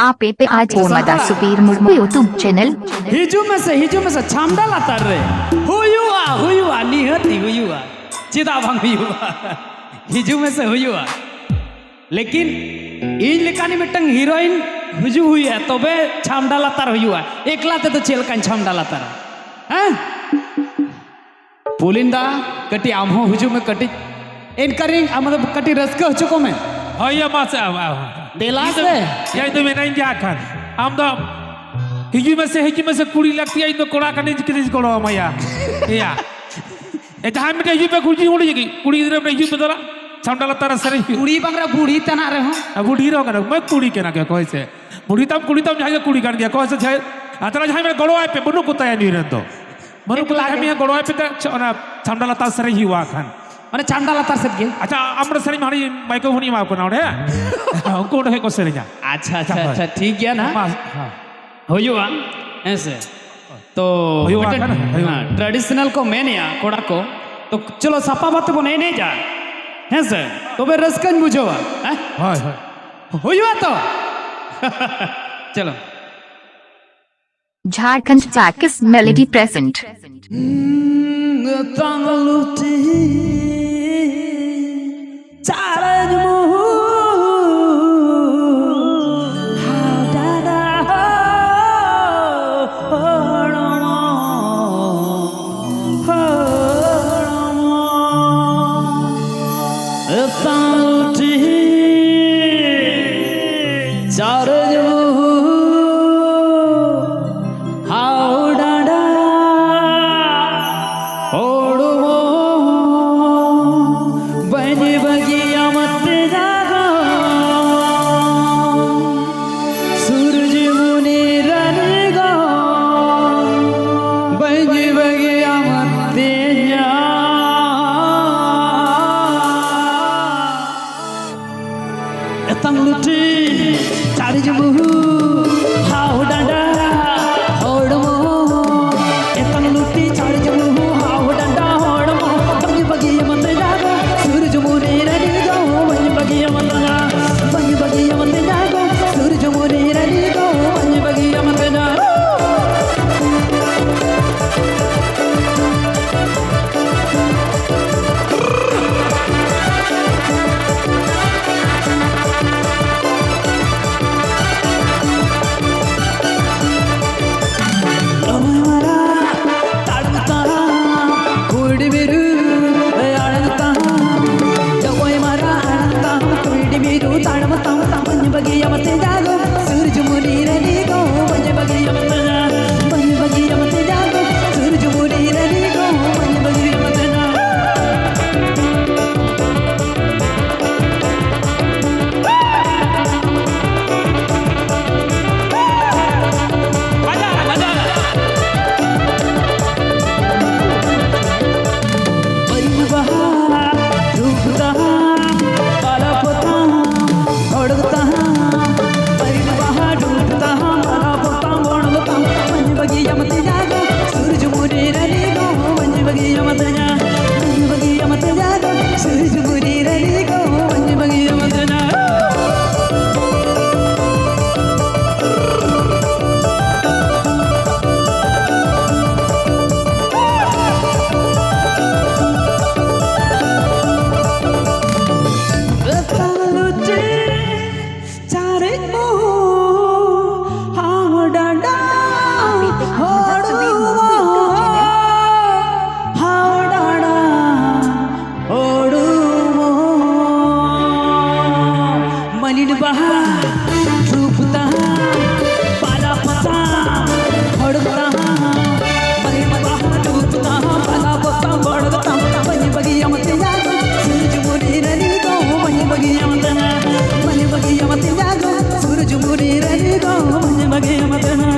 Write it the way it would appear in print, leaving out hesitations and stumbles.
आप पे आज मदा सुपीर मुर्मू यूट्यूब चैनल हिजू में से छामडा लाता रे हुआ निहती हुआ चिदा भांग हुआ हिजू में से हुआ लेकिन इन लेकानी मिटंग हीरोइन हुजू हुई है तबे छामडा लातार हुआ एकला ते तो चेलकान छामडा लातार हैं पुलिंदा कटी आमहो हुजू में कटी एनकरिंग आमद कटी रस्क हचुको में हया मासे देला से या तो मैं नहीं जाखन हम तो हिजू में से कुड़ी लगती है तो कोड़ा कने किस कोड़ा मया या ए जहां में हिजू पे कुड़ी उड़ी गई कुड़ी इधर में हिजू पे दला छामडा तारा सरे कुड़ी बंगरा बूढ़ी तना रहे हो बूढ़ी रो कर मैं कुड़ी के ना के कोई से बूढ़ी तम जाके कुड़ी कर दिया कोई से छे अतरा जहां में गड़ो पे बनु को तय नहीं रहतो मनु को लागे में गड़ो पे ना छामडा तारा सरे ही हुआ खान माने छामडा लातार से के अच्छा अमर सरे मारी माइको होनी मा को ना रे उनको है को सरे जा अच्छा ठीक है ना हां हुआ ऐसे तो ट्रेडिशनल को मेनिया कोड़ा को तो चलो सपा बात बने नहीं जा हैं से तो बे रसकन बुझो हैं हाय हुआ तो चलो झारखंड चाकिस मेलोडी प्रेजेंट तंगलुटी चारज मुहु सूरज मुरी रही गो मन बगे मत ना